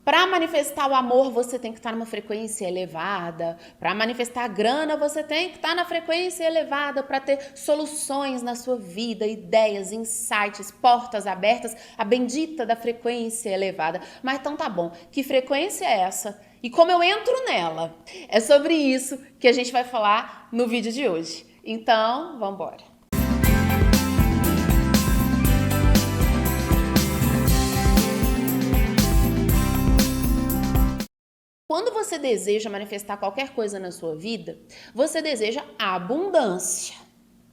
Para manifestar o amor, você tem que estar numa frequência elevada. Para manifestar a grana, você tem que estar na frequência elevada para ter soluções na sua vida, ideias, insights, portas abertas, a bendita da frequência elevada. Mas então tá bom, que frequência é essa? E como eu entro nela? É sobre isso que a gente vai falar no vídeo de hoje. Então, vamos embora. Quando você deseja manifestar qualquer coisa na sua vida, você deseja abundância,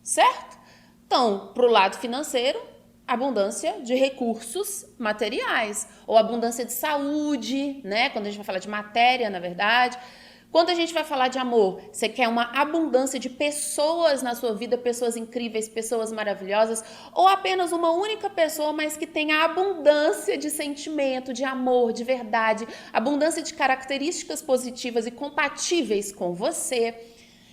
certo? Então, para o lado financeiro, abundância de recursos materiais, ou abundância de saúde, né? Quando a gente vai falar de matéria, na verdade. Quando a gente vai falar de amor, você quer uma abundância de pessoas na sua vida, pessoas incríveis, pessoas maravilhosas, ou apenas uma única pessoa, mas que tenha abundância de sentimento, de amor, de verdade, abundância de características positivas e compatíveis com você.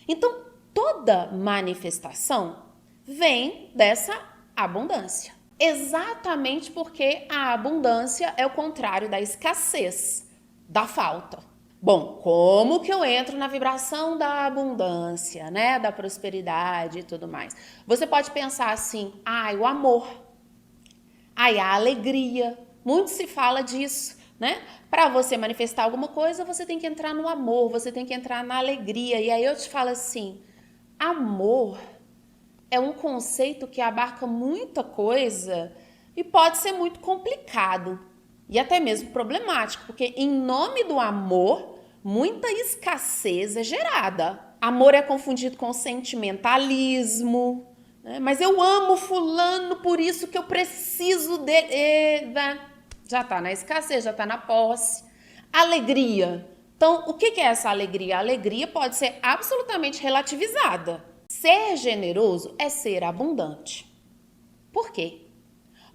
Então, toda manifestação vem dessa abundância. Exatamente porque a abundância é o contrário da escassez, da falta. Bom, como que eu entro na vibração da abundância, né? Da prosperidade e tudo mais? Você pode pensar assim, o amor, a alegria. Muito se fala disso, né? Para você manifestar alguma coisa, você tem que entrar no amor, você tem que entrar na alegria. E aí eu te falo assim, amor é um conceito que abarca muita coisa e pode ser muito complicado e até mesmo problemático, porque em nome do amor, muita escassez é gerada. Amor é confundido com sentimentalismo, né? Mas eu amo fulano, por isso que eu preciso dele. Já tá na escassez, já tá na posse. Alegria. Então, o que é essa alegria? A alegria pode ser absolutamente relativizada. Ser generoso é ser abundante. Por quê?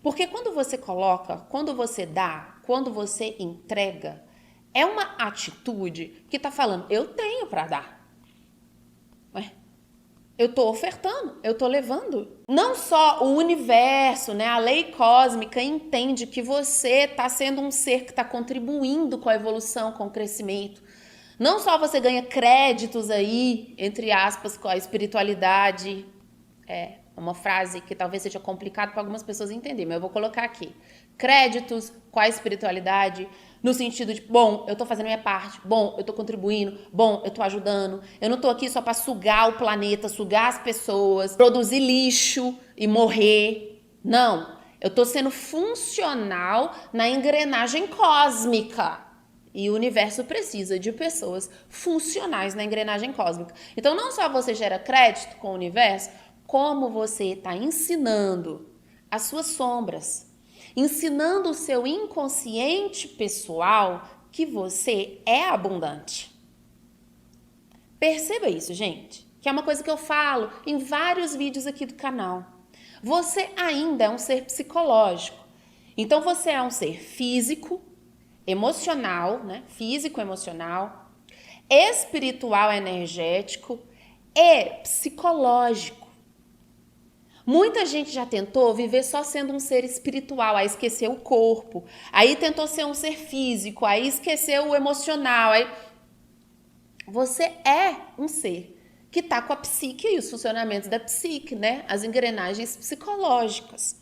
Porque quando você coloca, quando você dá, quando você entrega, é uma atitude que está falando, eu tenho para dar. Ué, eu estou ofertando, eu estou levando. Não só o universo, né, a lei cósmica entende que você está sendo um ser que está contribuindo com a evolução, com o crescimento. Não só você ganha créditos aí, entre aspas, com a espiritualidade, uma frase que talvez seja complicado para algumas pessoas entenderem, mas eu vou colocar aqui. Créditos com a espiritualidade, no sentido de, bom, eu tô fazendo a minha parte, bom, eu tô contribuindo, bom, eu tô ajudando, eu não tô aqui só para sugar o planeta, sugar as pessoas, produzir lixo e morrer. Não, eu tô sendo funcional na engrenagem cósmica. E o universo precisa de pessoas funcionais na engrenagem cósmica. Então, não só você gera crédito com o universo, como você está ensinando as suas sombras, ensinando o seu inconsciente pessoal que você é abundante. Perceba isso, gente, que é uma coisa que eu falo em vários vídeos aqui do canal. Você ainda é um ser psicológico. Então, você é um ser físico, emocional, né? Físico, emocional, espiritual, energético e psicológico. Muita gente já tentou viver só sendo um ser espiritual, aí esqueceu o corpo, aí tentou ser um ser físico, aí esqueceu o emocional, aí você é um ser que tá com a psique e os funcionamentos da psique, né? As engrenagens psicológicas.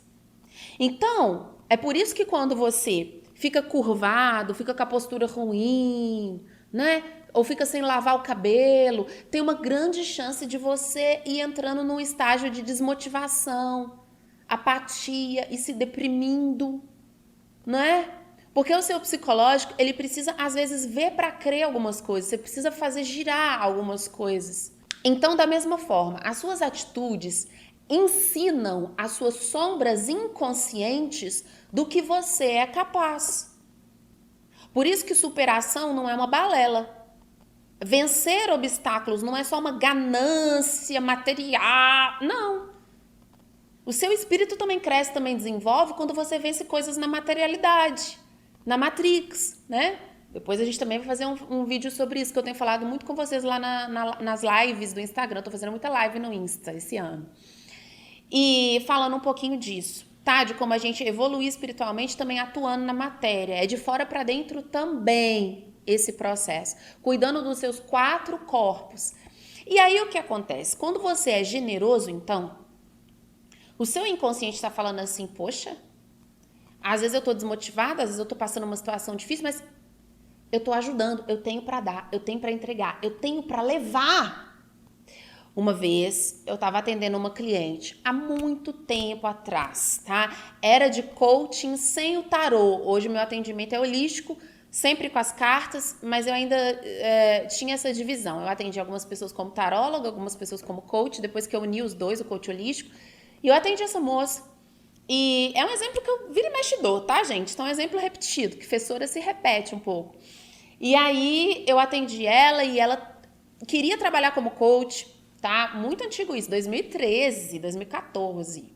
Então, é por isso que quando você fica curvado, fica com a postura ruim, né? Ou fica sem lavar o cabelo, tem uma grande chance de você ir entrando num estágio de desmotivação, apatia e se deprimindo, né? Porque o seu psicológico, ele precisa às vezes ver para crer algumas coisas, você precisa fazer girar algumas coisas. Então, da mesma forma, as suas atitudes ensinam as suas sombras inconscientes do que você é capaz. Por isso que superação não é uma balela. Vencer obstáculos não é só uma ganância material, não. O seu espírito também cresce, também desenvolve quando você vence coisas na materialidade, na Matrix, né? Depois a gente também vai fazer um vídeo sobre isso, que eu tenho falado muito com vocês lá nas lives do Instagram. Eu tô fazendo muita live no Insta esse ano. E falando um pouquinho disso. tá? De como a gente evoluir espiritualmente também atuando na matéria. É de fora para dentro também esse processo. Cuidando dos seus 4 corpos. E aí o que acontece? Quando você é generoso, então, o seu inconsciente está falando assim, poxa, às vezes eu tô desmotivada, às vezes eu tô passando uma situação difícil, mas eu tô ajudando, eu tenho para dar, eu tenho para entregar, eu tenho para levar. Uma vez eu estava atendendo uma cliente há muito tempo atrás, tá? Era de coaching sem o tarô. Hoje meu atendimento é holístico, sempre com as cartas, mas eu ainda tinha essa divisão. Eu atendi algumas pessoas como taróloga, algumas pessoas como coach, depois que eu uni os dois, o coach holístico, e eu atendi essa moça. E é um exemplo que eu vira e mexe dou, tá, gente? Então é um exemplo repetido, que fessora se repete um pouco. E aí eu atendi ela e ela queria trabalhar como coach, tá? Muito antigo isso, 2013, 2014.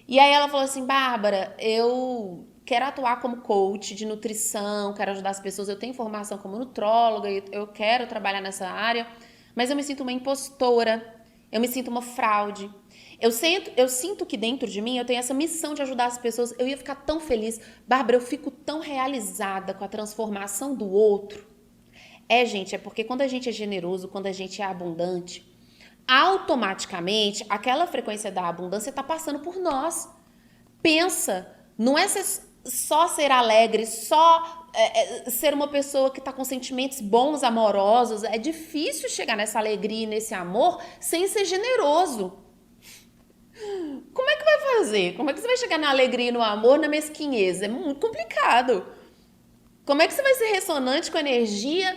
E aí ela falou assim, Bárbara, eu quero atuar como coach de nutrição, quero ajudar as pessoas, eu tenho formação como nutróloga, eu quero trabalhar nessa área, mas eu me sinto uma impostora, eu me sinto uma fraude. Eu sinto que dentro de mim eu tenho essa missão de ajudar as pessoas, eu ia ficar tão feliz. Bárbara, eu fico tão realizada com a transformação do outro. Gente, é porque quando a gente é generoso, quando a gente é abundante, automaticamente aquela frequência da abundância está passando por nós. Pensa, não é só ser alegre, só ser uma pessoa que está com sentimentos bons, amorosos. É difícil chegar nessa alegria e nesse amor sem ser generoso. Como é que vai fazer? Como é que você vai chegar na alegria e no amor, na mesquinhez? É muito complicado. Como é que você vai ser ressonante com a energia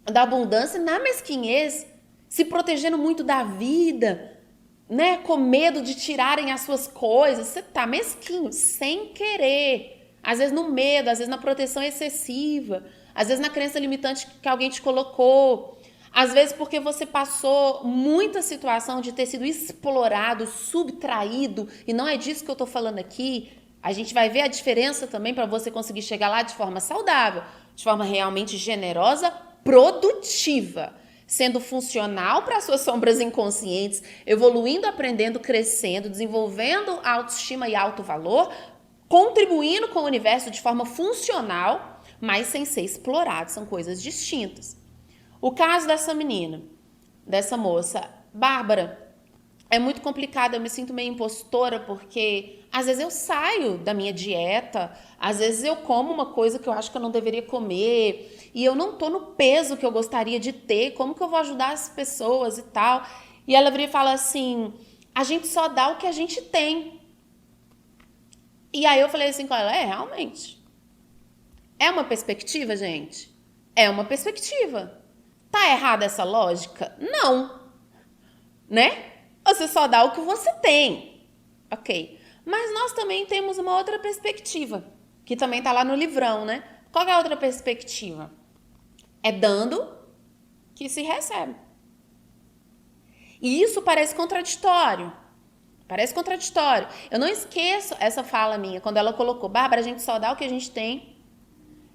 da abundância na mesquinhez, se protegendo muito da vida, né? Com medo de tirarem as suas coisas? Você tá mesquinho, sem querer. Às vezes no medo, às vezes na proteção excessiva, às vezes na crença limitante que alguém te colocou. Às vezes porque você passou muita situação de ter sido explorado, subtraído, e não é disso que eu tô falando aqui. A gente vai ver a diferença também para você conseguir chegar lá de forma saudável, de forma realmente generosa, produtiva, sendo funcional para as suas sombras inconscientes, evoluindo, aprendendo, crescendo, desenvolvendo autoestima e alto valor, contribuindo com o universo de forma funcional, mas sem ser explorado. São coisas distintas. O caso dessa menina, dessa moça, Bárbara, é muito complicado, eu me sinto meio impostora porque às vezes eu saio da minha dieta, às vezes eu como uma coisa que eu acho que eu não deveria comer e eu não tô no peso que eu gostaria de ter, como que eu vou ajudar as pessoas e tal? E ela vira e fala assim, a gente só dá o que a gente tem. E aí eu falei assim com ela, realmente. É uma perspectiva, gente? É uma perspectiva. Tá errada essa lógica? Não. Né? Você só dá o que você tem. Ok. Mas nós também temos uma outra perspectiva, que também tá lá no livrão, né? Qual é a outra perspectiva? É dando que se recebe. E isso parece contraditório. Parece contraditório. Eu não esqueço essa fala minha, quando ela colocou, Bárbara, a gente só dá o que a gente tem.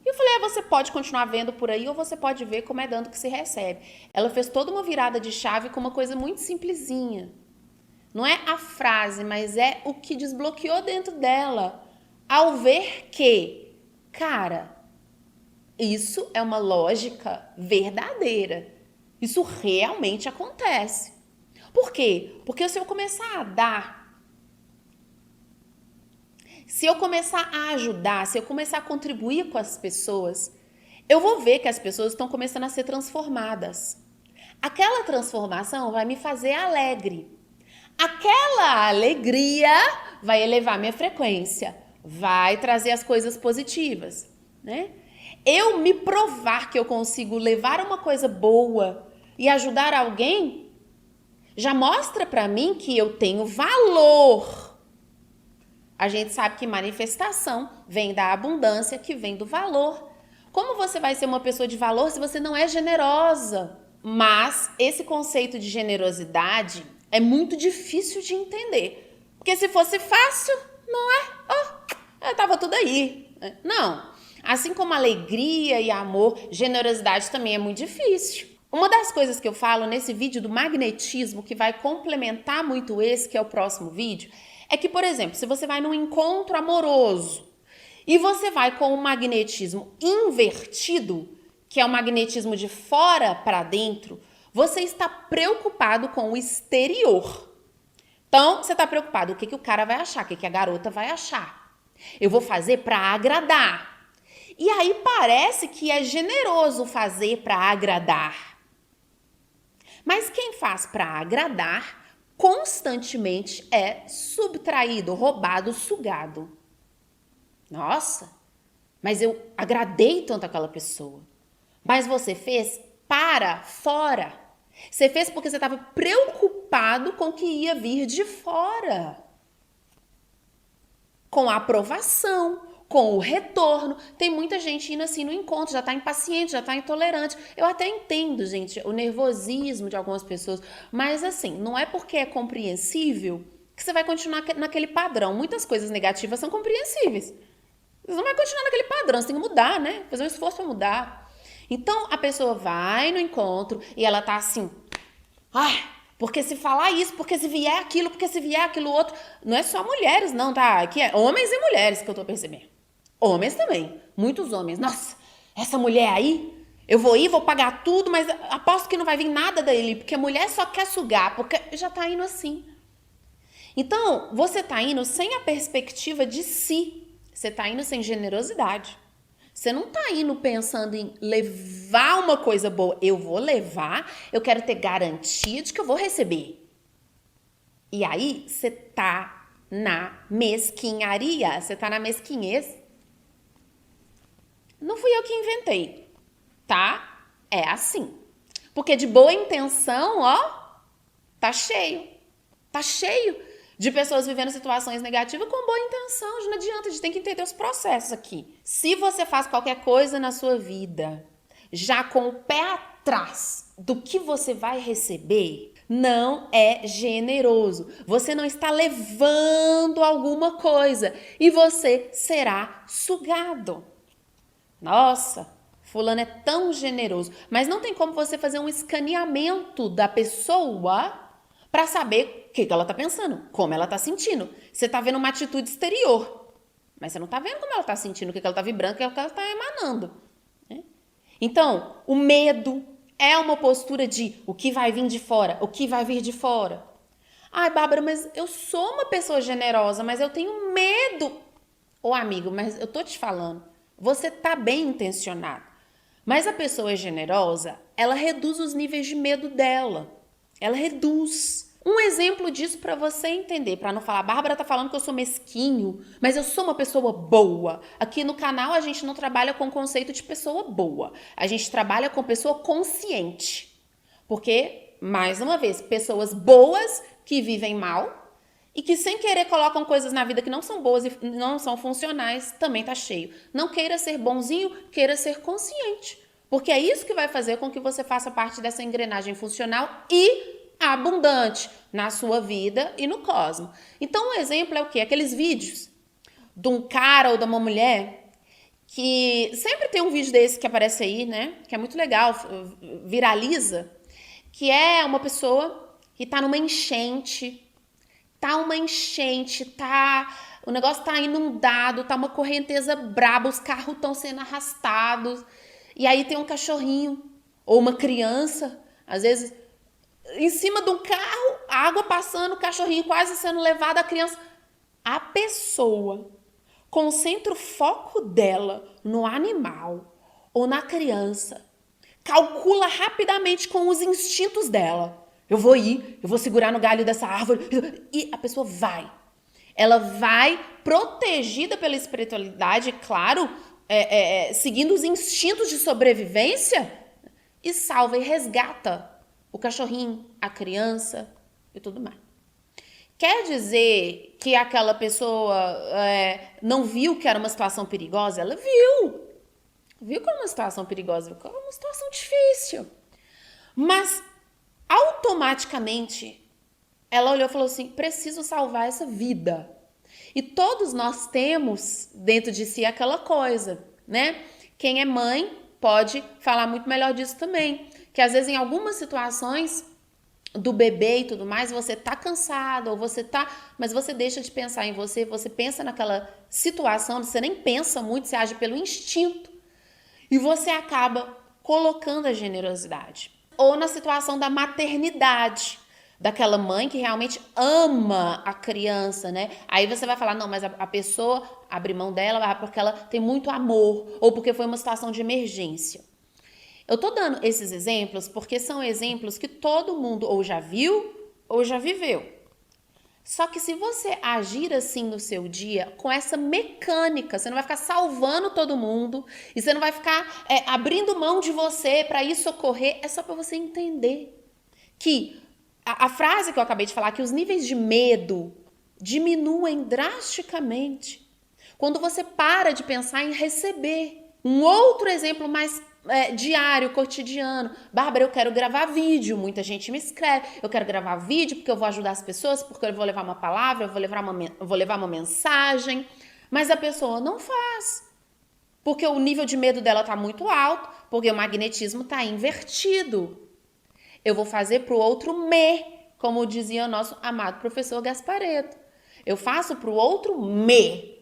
E eu falei, você pode continuar vendo por aí ou você pode ver como é dando que se recebe. Ela fez toda uma virada de chave com uma coisa muito simplesinha. Não é a frase, mas é o que desbloqueou dentro dela. Ao ver que, cara, isso é uma lógica verdadeira. Isso realmente acontece. Por quê? Porque se eu começar a dar, se eu começar a ajudar, se eu começar a contribuir com as pessoas, eu vou ver que as pessoas estão começando a ser transformadas. Aquela transformação vai me fazer alegre. Aquela alegria vai elevar minha frequência, vai trazer as coisas positivas, né? Eu me provar que eu consigo levar uma coisa boa e ajudar alguém já mostra para mim que eu tenho valor. A gente sabe que manifestação vem da abundância, que vem do valor. Como você vai ser uma pessoa de valor se você não é generosa? Mas esse conceito de generosidade é muito difícil de entender. Porque se fosse fácil, não é? Tava tudo aí. Não. Assim como alegria e amor, generosidade também é muito difícil. Uma das coisas que eu falo nesse vídeo do magnetismo, que vai complementar muito esse, que é o próximo vídeo, é que, por exemplo, se você vai num encontro amoroso e você vai com o magnetismo invertido, que é o magnetismo de fora para dentro, você está preocupado com o exterior. Então, você está preocupado, o que o cara vai achar, o que a garota vai achar. Eu vou fazer para agradar. E aí parece que é generoso fazer para agradar. Mas quem faz para agradar constantemente é subtraído, roubado, sugado. Nossa, mas eu agradei tanto aquela pessoa. Mas você fez para fora. Você fez porque você estava preocupado com o que ia vir de fora. Com a aprovação, com o retorno. Tem muita gente indo assim no encontro, já está impaciente, já está intolerante. Eu até entendo, gente, o nervosismo de algumas pessoas, mas assim, não é porque é compreensível que você vai continuar naquele padrão. Muitas coisas negativas são compreensíveis. Você não vai continuar naquele padrão, você tem que mudar, né? Fazer um esforço para mudar. Então, a pessoa vai no encontro e ela tá assim, porque se falar isso, porque se vier aquilo, porque se vier aquilo outro. Não é só mulheres, não, tá? Aqui é homens e mulheres que eu tô percebendo. Homens também, muitos homens. Nossa, essa mulher aí, eu vou ir, vou pagar tudo, mas aposto que não vai vir nada dele, porque a mulher só quer sugar, porque já tá indo assim. Então, você tá indo sem a perspectiva de si. Você tá indo sem generosidade. Você não tá indo pensando em levar uma coisa boa. Eu vou levar, eu quero ter garantia de que eu vou receber. E aí, você tá na mesquinharia, você tá na mesquinhez. Não fui eu que inventei, tá? É assim. Porque de boa intenção, ó, tá cheio. Tá cheio de pessoas vivendo situações negativas com boa intenção. Não adianta, a gente tem que entender os processos aqui. Se você faz qualquer coisa na sua vida já com o pé atrás do que você vai receber, não é generoso. Você não está levando alguma coisa e você será sugado. Nossa, fulano é tão generoso. Mas não tem como você fazer um escaneamento da pessoa para saber o que ela tá pensando, como ela tá sentindo. Você tá vendo uma atitude exterior, mas você não tá vendo como ela tá sentindo, o que ela tá vibrando, o que ela tá emanando. Né? Então, o medo é uma postura de o que vai vir de fora, o que vai vir de fora. Ai, Bárbara, mas eu sou uma pessoa generosa, mas eu tenho medo. Ô, amigo, mas eu tô te falando, você tá bem intencionado. Mas a pessoa generosa, ela reduz os níveis de medo dela. Ela reduz. Um exemplo disso para você entender, para não falar, Bárbara tá falando que eu sou mesquinho, mas eu sou uma pessoa boa. Aqui no canal a gente não trabalha com o conceito de pessoa boa. A gente trabalha com pessoa consciente. Porque, mais uma vez, pessoas boas que vivem mal e que sem querer colocam coisas na vida que não são boas e não são funcionais, também tá cheio. Não queira ser bonzinho, queira ser consciente. Porque é isso que vai fazer com que você faça parte dessa engrenagem funcional e abundante na sua vida e no cosmos. Então, um exemplo é o quê? Aqueles vídeos de um cara ou de uma mulher que sempre tem um vídeo desse que aparece aí, né? Que é muito legal, viraliza, que é uma pessoa que tá numa enchente, o negócio tá inundado, tá uma correnteza braba, os carros estão sendo arrastados, e aí tem um cachorrinho ou uma criança, às vezes em cima de um carro, água passando, o cachorrinho quase sendo levado, a criança. A pessoa concentra o foco dela no animal ou na criança, calcula rapidamente com os instintos dela. Eu vou ir, eu vou segurar no galho dessa árvore. E a pessoa vai. Ela vai protegida pela espiritualidade, claro, seguindo os instintos de sobrevivência, e salva e resgata o cachorrinho, a criança e tudo mais. Quer dizer que aquela pessoa não viu que era uma situação perigosa? Ela viu. Viu que era uma situação perigosa, viu que era uma situação difícil. Mas, automaticamente, ela olhou e falou assim, preciso salvar essa vida. E todos nós temos dentro de si aquela coisa, né? Quem é mãe pode falar muito melhor disso também. Que às vezes em algumas situações do bebê e tudo mais, você tá cansado, ou você tá, mas você deixa de pensar em você, você pensa naquela situação, você nem pensa muito, você age pelo instinto, e você acaba colocando a generosidade. Ou na situação da maternidade, daquela mãe que realmente ama a criança, né? Aí você vai falar, não, mas a pessoa abre mão dela porque ela tem muito amor, ou porque foi uma situação de emergência. Eu tô dando esses exemplos porque são exemplos que todo mundo ou já viu ou já viveu. Só que se você agir assim no seu dia, com essa mecânica, você não vai ficar salvando todo mundo e você não vai ficar abrindo mão de você para isso ocorrer, é só para você entender que a frase que eu acabei de falar, que os níveis de medo diminuem drasticamente quando você para de pensar em receber. Um outro exemplo mais diário, cotidiano. Bárbara, eu quero gravar vídeo. Muita gente me escreve. Eu quero gravar vídeo porque eu vou ajudar as pessoas, porque eu vou levar uma palavra, eu vou levar uma mensagem. Mas a pessoa não faz. Porque o nível de medo dela tá muito alto, porque o magnetismo tá invertido. Eu vou fazer pro outro como dizia o nosso amado professor Gasparetto. Eu faço pro outro me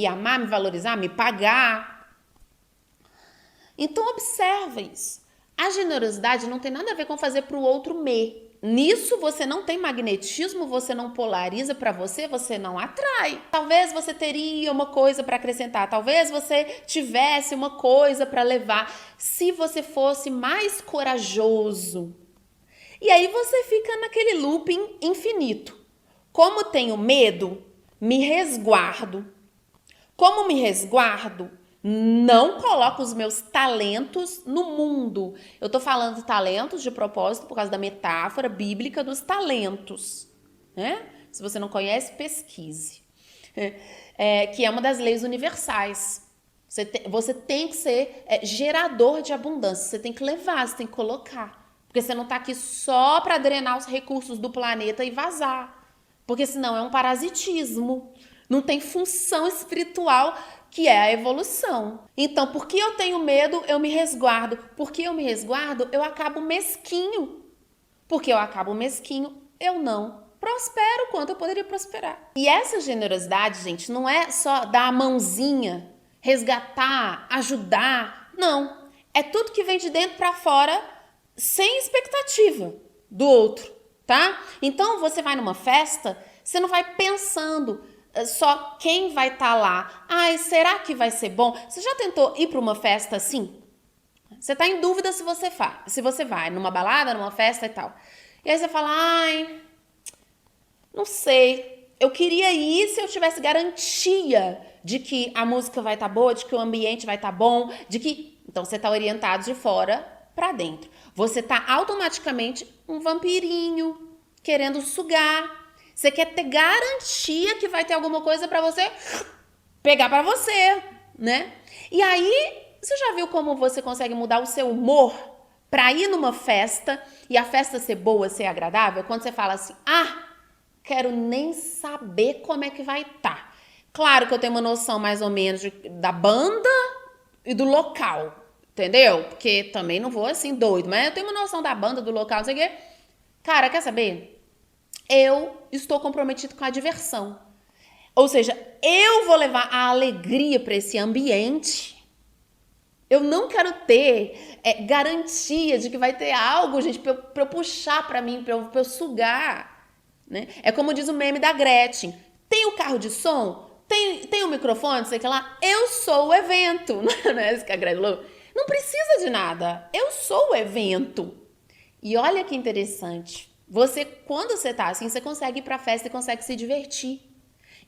amar, me valorizar, me pagar. Então observa isso. A generosidade não tem nada a ver com fazer pro outro Nisso você não tem magnetismo, você não polariza para você, você não atrai. Talvez você teria uma coisa para acrescentar, talvez você tivesse uma coisa para levar, se você fosse mais corajoso. E aí você fica naquele looping infinito. Como tenho medo, me resguardo. Como me resguardo, não coloco os meus talentos no mundo. Eu tô falando talentos de propósito por causa da metáfora bíblica dos talentos, né? Se você não conhece, pesquise. Que é uma das leis universais. Você tem que ser gerador de abundância. Você tem que levar, você tem que colocar. Porque você não tá aqui só para drenar os recursos do planeta e vazar. Porque senão é um parasitismo. Não tem função espiritual, que é a evolução. Então, porque eu tenho medo, eu me resguardo. Porque eu me resguardo, eu acabo mesquinho. Porque eu acabo mesquinho, eu não prospero quanto eu poderia prosperar. E essa generosidade, gente, não é só dar a mãozinha, resgatar, ajudar. Não. É tudo que vem de dentro para fora, sem expectativa do outro, tá? Então, você vai numa festa, você não vai pensando só quem vai estar lá. Ai, será que vai ser bom? Você já tentou ir para uma festa assim? Você tá em dúvida se você vai numa balada, numa festa e tal. E aí você fala, ai, não sei. Eu queria ir se eu tivesse garantia de que a música vai estar boa, de que o ambiente vai estar bom, de que... Então você tá orientado de fora para dentro. Você tá automaticamente um vampirinho querendo sugar. Você quer ter garantia que vai ter alguma coisa para você pegar para você, né? E aí, você já viu como você consegue mudar o seu humor para ir numa festa e a festa ser boa, ser agradável? Quando você fala assim, quero nem saber como é que vai estar. Claro que eu tenho uma noção mais ou menos da banda e do local, entendeu? Porque também não vou assim doido, mas eu tenho uma noção da banda, do local, não sei o quê. Cara, quer saber? Eu estou comprometido com a diversão. Ou seja, eu vou levar a alegria para esse ambiente. Eu não quero ter garantia de que vai ter algo, gente, para eu puxar para mim, para eu sugar. Né? É como diz o meme da Gretchen. Tem o carro de som? Tem o microfone? Sei que lá. Eu sou o evento. Não é isso que a Gretchen falou? Não precisa de nada. Eu sou o evento. E olha que interessante. Quando você tá assim, você consegue ir pra festa e consegue se divertir.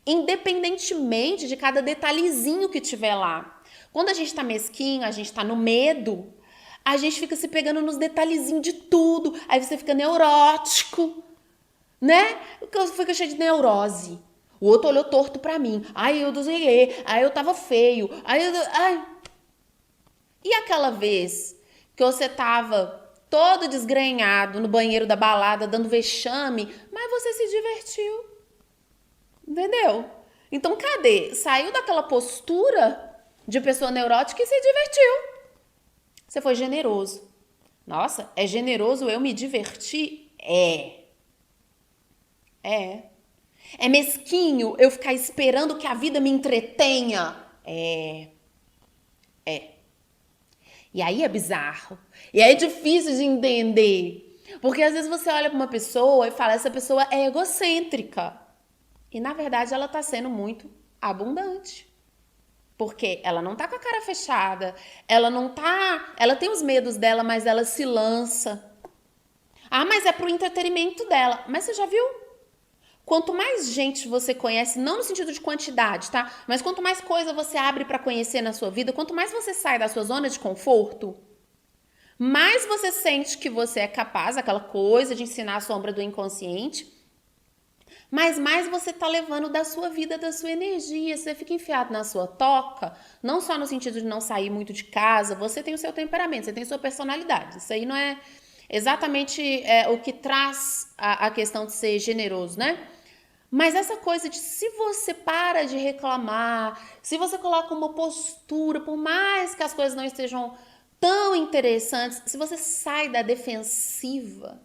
Independentemente de cada detalhezinho que tiver lá. Quando a gente tá mesquinho, a gente tá no medo, a gente fica se pegando nos detalhezinhos de tudo. Aí você fica neurótico, né? Fica cheio de neurose. O outro olhou torto pra mim. Ai, eu desenhei. Ai, eu tava feio. Ai. E aquela vez que você tava todo desgrenhado no banheiro da balada, dando vexame, mas você se divertiu. Entendeu? Então, cadê? Saiu daquela postura de pessoa neurótica e se divertiu. Você foi generoso. Nossa, é generoso eu me divertir? É. É mesquinho eu ficar esperando que a vida me entretenha? É. E aí é bizarro. E aí é difícil de entender. Porque às vezes você olha para uma pessoa e fala, essa pessoa é egocêntrica. E na verdade ela tá sendo muito abundante. Porque ela não tá com a cara fechada, ela não tá, ela tem os medos dela, mas ela se lança. Ah, mas é pro entretenimento dela. Mas você já viu? Quanto mais gente você conhece, não no sentido de quantidade, tá? Mas quanto mais coisa você abre para conhecer na sua vida, quanto mais você sai da sua zona de conforto, mais você sente que você é capaz, aquela coisa de ensinar a sombra do inconsciente, mas mais você tá levando da sua vida, da sua energia. Você fica enfiado na sua toca, não só no sentido de não sair muito de casa, você tem o seu temperamento, você tem a sua personalidade. Isso aí não é exatamente o que traz a questão de ser generoso, né? Mas essa coisa de se você para de reclamar, se você coloca uma postura, por mais que as coisas não estejam tão interessantes, se você sai da defensiva,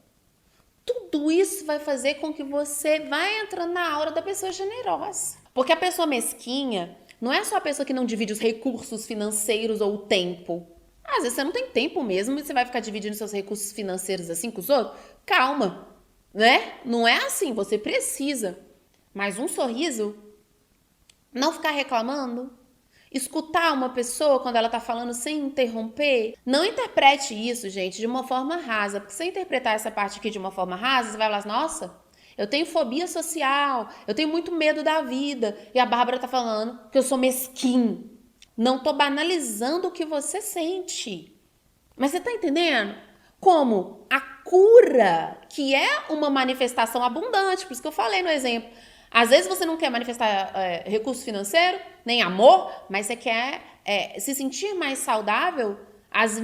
tudo isso vai fazer com que você vai entrando na aura da pessoa generosa. Porque a pessoa mesquinha não é só a pessoa que não divide os recursos financeiros ou o tempo. Às vezes você não tem tempo mesmo e você vai ficar dividindo seus recursos financeiros assim com os outros. Calma, né? Não é assim, você precisa. Mas um sorriso, não ficar reclamando, escutar uma pessoa quando ela tá falando sem interromper. Não interprete isso, gente, de uma forma rasa. Porque se você interpretar essa parte aqui de uma forma rasa, você vai falar, nossa, eu tenho fobia social, eu tenho muito medo da vida. E a Bárbara tá falando que eu sou mesquinho. Não tô banalizando o que você sente. Mas você tá entendendo? Como a cura, que é uma manifestação abundante, por isso que eu falei no exemplo. Às vezes você não quer manifestar recurso financeiro, nem amor, mas você quer se sentir mais saudável, às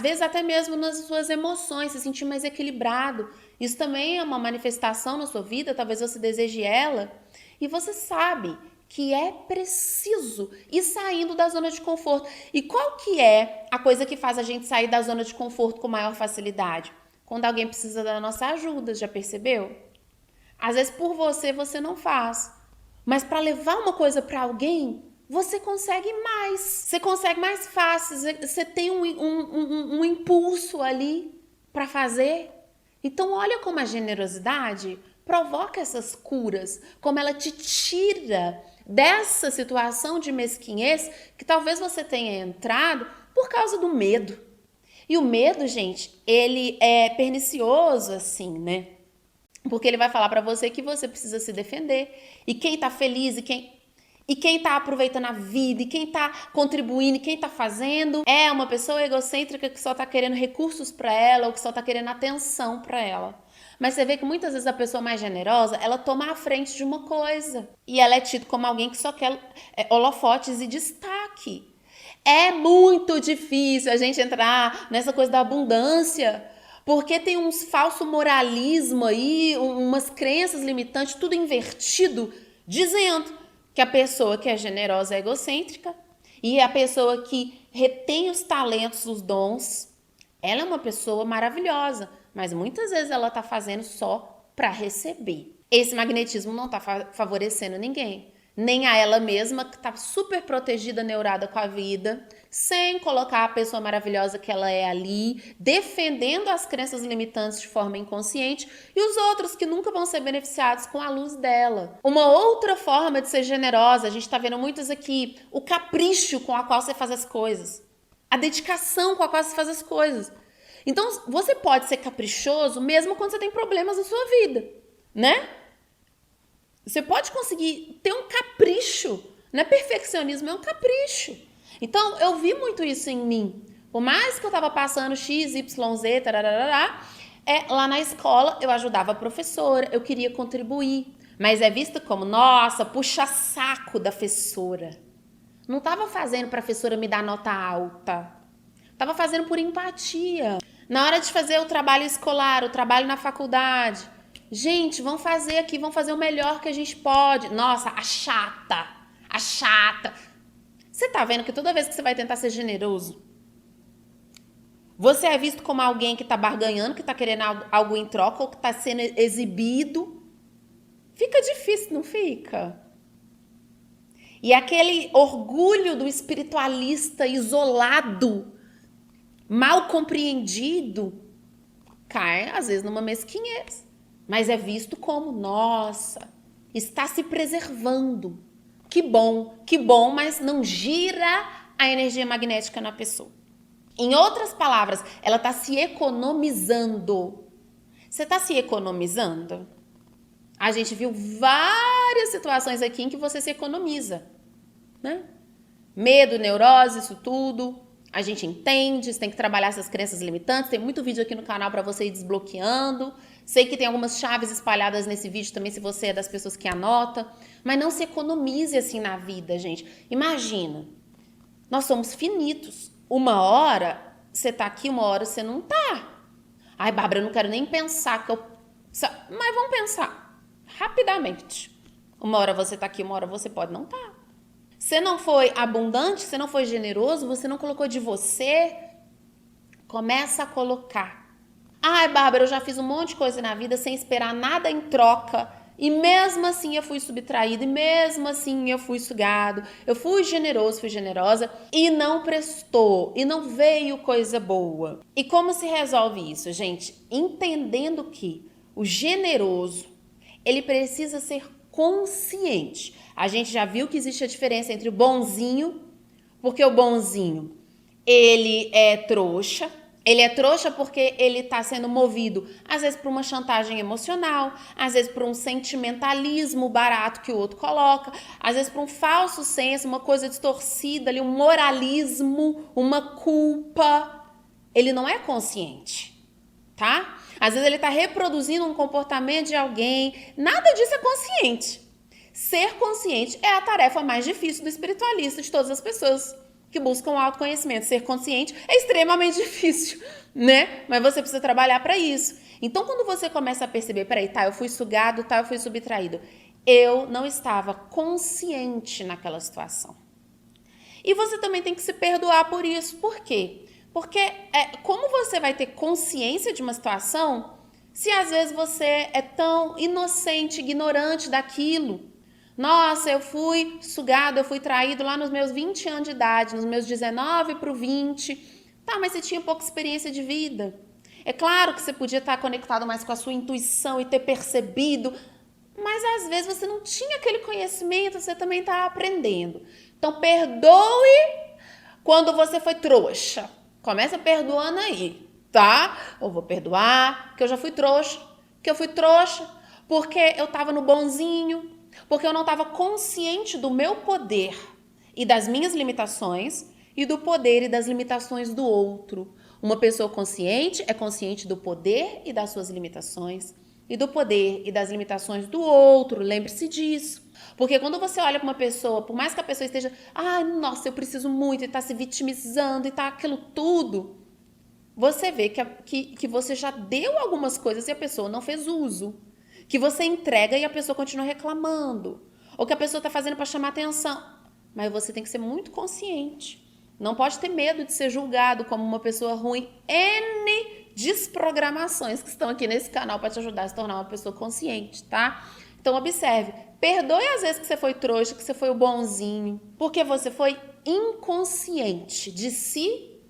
vezes até mesmo nas suas emoções, se sentir mais equilibrado. Isso também é uma manifestação na sua vida, talvez você deseje ela, e você sabe que é preciso ir saindo da zona de conforto. E qual que é a coisa que faz a gente sair da zona de conforto com maior facilidade? Quando alguém precisa da nossa ajuda, já percebeu? Às vezes por você não faz. Mas para levar uma coisa para alguém, você consegue mais. Você consegue mais fácil. Você tem um impulso ali para fazer. Então olha como a generosidade provoca essas curas. Como ela te tira dessa situação de mesquinhez que talvez você tenha entrado por causa do medo. E o medo, gente, ele é pernicioso assim, né? Porque ele vai falar pra você que você precisa se defender. E quem tá feliz e quem tá aproveitando a vida, e quem tá contribuindo, e quem tá fazendo, é uma pessoa egocêntrica que só tá querendo recursos pra ela ou que só tá querendo atenção pra ela. Mas você vê que muitas vezes a pessoa mais generosa, ela toma a frente de uma coisa. E ela é tida como alguém que só quer holofotes e destaque. É muito difícil a gente entrar nessa coisa da abundância, porque tem uns falso moralismo aí, umas crenças limitantes, tudo invertido, dizendo que a pessoa que é generosa é egocêntrica e a pessoa que retém os talentos, os dons, ela é uma pessoa maravilhosa, mas muitas vezes ela tá fazendo só para receber. Esse magnetismo não tá favorecendo ninguém, nem a ela mesma, que tá super protegida, neurada com a vida, sem colocar a pessoa maravilhosa que ela é ali, defendendo as crenças limitantes de forma inconsciente, e os outros que nunca vão ser beneficiados com a luz dela. Uma outra forma de ser generosa, a gente tá vendo muitos aqui, o capricho com a qual você faz as coisas, a dedicação com a qual você faz as coisas. Então, você pode ser caprichoso mesmo quando você tem problemas na sua vida, né? Você pode conseguir ter um capricho, não é perfeccionismo, é um capricho. Então, eu vi muito isso em mim. Por mais que eu tava passando X, Y, Z, tararará, lá na escola eu ajudava a professora, eu queria contribuir. Mas é visto como, nossa, puxa saco da professora. Não tava fazendo pra professora me dar nota alta. Tava fazendo por empatia. Na hora de fazer o trabalho escolar, o trabalho na faculdade, gente, vamos fazer aqui, vamos fazer o melhor que a gente pode. Nossa, a chata. Você tá vendo que toda vez que você vai tentar ser generoso, Você é visto como alguém que está barganhando, que está querendo algo em troca ou que está sendo exibido. Fica difícil, não fica? E aquele orgulho do espiritualista isolado, mal compreendido, cai às vezes numa mesquinhez. Mas é visto como, nossa, está se preservando. Que bom, mas não gira a energia magnética na pessoa. Em outras palavras, ela está se economizando. Você está se economizando? A gente viu várias situações aqui em que você se economiza, né? Medo, neurose, isso tudo. A gente entende, você tem que trabalhar essas crenças limitantes. Tem muito vídeo aqui no canal para você ir desbloqueando. Sei que tem algumas chaves espalhadas nesse vídeo também, se você é das pessoas que anota. Mas não se economize assim na vida, gente. Imagina, nós somos finitos. Uma hora você tá aqui, uma hora você não tá. Ai, Bárbara, eu não quero nem pensar que eu... Mas vamos pensar rapidamente. Uma hora você tá aqui, uma hora você pode não tá. Você não foi abundante, você não foi generoso, você não colocou de você. Começa a colocar. Ai, Bárbara, eu já fiz um monte de coisa na vida sem esperar nada em troca. E mesmo assim eu fui subtraído, e mesmo assim eu fui sugado. Eu fui generoso, fui generosa e não prestou, e não veio coisa boa. E como se resolve isso, gente? Entendendo que o generoso, ele precisa ser consciente. A gente já viu que existe a diferença entre o bonzinho, porque o bonzinho, ele é trouxa. Ele é trouxa porque ele está sendo movido, às vezes, por uma chantagem emocional, às vezes por um sentimentalismo barato que o outro coloca, às vezes por um falso senso, uma coisa distorcida ali, um moralismo, uma culpa. Ele não é consciente, tá? Às vezes ele está reproduzindo um comportamento de alguém, nada disso é consciente. Ser consciente é a tarefa mais difícil do espiritualista, de todas as pessoas que buscam autoconhecimento. Ser consciente é extremamente difícil, né? Mas você precisa trabalhar para isso. Então, quando você começa a perceber, peraí, tá, eu fui sugado, tá, eu fui subtraído. Eu não estava consciente naquela situação. E você também tem que se perdoar por isso. Por quê? Porque como você vai ter consciência de uma situação se às vezes você é tão inocente, ignorante daquilo? Nossa, eu fui sugado, eu fui traído lá nos meus 20 anos de idade, nos meus 19 para o 20. Tá, mas você tinha pouca experiência de vida. É claro que você podia estar conectado mais com a sua intuição e ter percebido, mas às vezes você não tinha aquele conhecimento, você também está aprendendo. Então, perdoe quando você foi trouxa. Começa perdoando aí, tá? Eu vou perdoar porque eu já fui trouxa, porque eu estava no bonzinho, porque eu não estava consciente do meu poder e das minhas limitações e do poder e das limitações do outro. Uma pessoa consciente é consciente do poder e das suas limitações e do poder e das limitações do outro. Lembre-se disso. Porque quando você olha para uma pessoa, por mais que a pessoa esteja, nossa, eu preciso muito, e está se vitimizando, e está aquilo tudo, você vê que você já deu algumas coisas e a pessoa não fez uso. Que você entrega e a pessoa continua reclamando. Ou que a pessoa está fazendo para chamar atenção. Mas você tem que ser muito consciente. Não pode ter medo de ser julgado como uma pessoa ruim. N desprogramações que estão aqui nesse canal para te ajudar a se tornar uma pessoa consciente, tá? Então observe. Perdoe às vezes que você foi trouxa, que você foi o bonzinho. Porque você foi inconsciente de si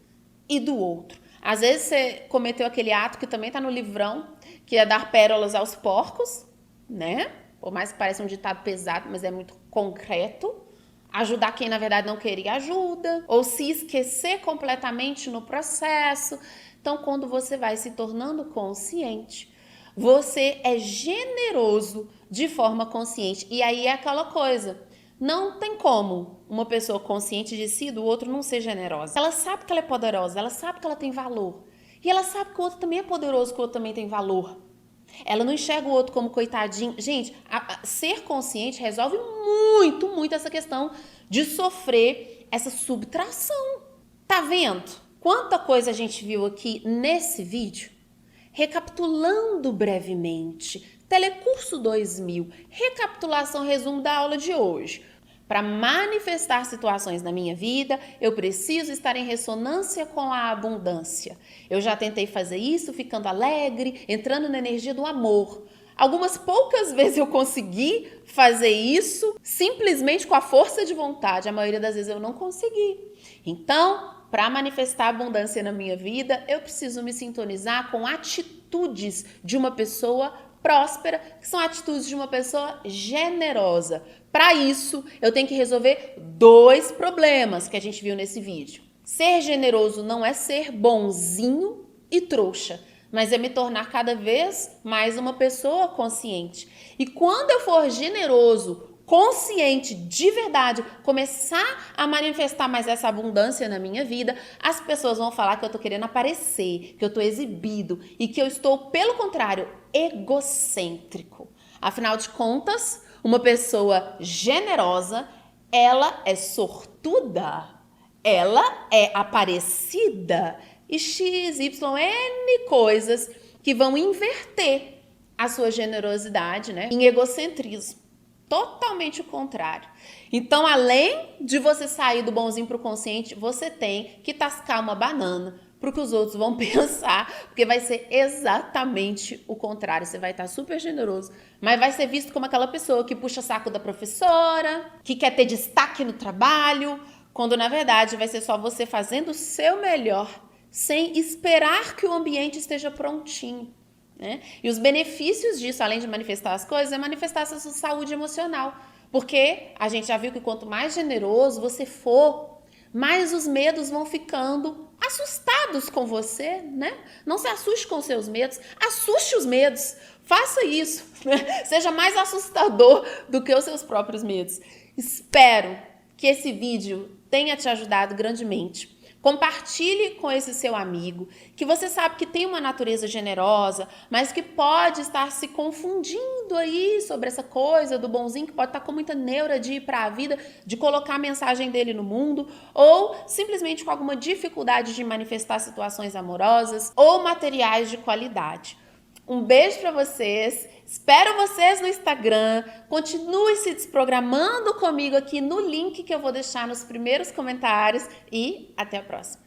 e do outro. Às vezes você cometeu aquele ato que também está no livrão, que é dar pérolas aos porcos, né? Por mais que pareça um ditado pesado, mas é muito concreto. Ajudar quem, na verdade, não queria ajuda. Ou se esquecer completamente no processo. Então, quando você vai se tornando consciente, você é generoso de forma consciente. E aí é aquela coisa. Não tem como uma pessoa consciente de si do outro não ser generosa. Ela sabe que ela é poderosa, ela sabe que ela tem valor. E ela sabe que o outro também é poderoso, que o outro também tem valor. Ela não enxerga o outro como coitadinho. Gente, ser consciente resolve muito, muito essa questão de sofrer essa subtração. Tá vendo? Quanta coisa a gente viu aqui nesse vídeo? Recapitulando brevemente. Telecurso 2000. Recapitulação, resumo da aula de hoje. Para manifestar situações na minha vida, eu preciso estar em ressonância com a abundância. Eu já tentei fazer isso ficando alegre, entrando na energia do amor. Algumas poucas vezes eu consegui fazer isso simplesmente com a força de vontade. A maioria das vezes eu não consegui. Então, para manifestar abundância na minha vida, eu preciso me sintonizar com atitudes de uma pessoa próspera, que são atitudes de uma pessoa generosa. Para isso, eu tenho que resolver 2 problemas que a gente viu nesse vídeo. Ser generoso não é ser bonzinho e trouxa, mas é me tornar cada vez mais uma pessoa consciente. E quando eu for generoso, consciente, de verdade, começar a manifestar mais essa abundância na minha vida, as pessoas vão falar que eu tô querendo aparecer, que eu tô exibido e que eu estou, pelo contrário, egocêntrico. Afinal de contas, uma pessoa generosa, ela é sortuda, ela é aparecida e X, Y, N coisas que vão inverter a sua generosidade, né, em egocentrismo. Totalmente o contrário. Então, além de você sair do bonzinho para o consciente, você tem que tascar uma banana para o que os outros vão pensar, porque vai ser exatamente o contrário. Você vai estar super generoso, mas vai ser visto como aquela pessoa que puxa saco da professora, que quer ter destaque no trabalho, quando na verdade vai ser só você fazendo o seu melhor, sem esperar que o ambiente esteja prontinho. Né? E os benefícios disso, além de manifestar as coisas, é manifestar essa sua saúde emocional. Porque a gente já viu que quanto mais generoso você for, mais os medos vão ficando assustados com você, né? Não se assuste com os seus medos, assuste os medos. Faça isso, né? Seja mais assustador do que os seus próprios medos. Espero que esse vídeo tenha te ajudado grandemente. Compartilhe com esse seu amigo, que você sabe que tem uma natureza generosa, mas que pode estar se confundindo aí sobre essa coisa do bonzinho, que pode estar com muita neura de ir para a vida, de colocar a mensagem dele no mundo, ou simplesmente com alguma dificuldade de manifestar situações amorosas ou materiais de qualidade. Um beijo para vocês, espero vocês no Instagram, continue se desprogramando comigo aqui no link que eu vou deixar nos primeiros comentários e até a próxima.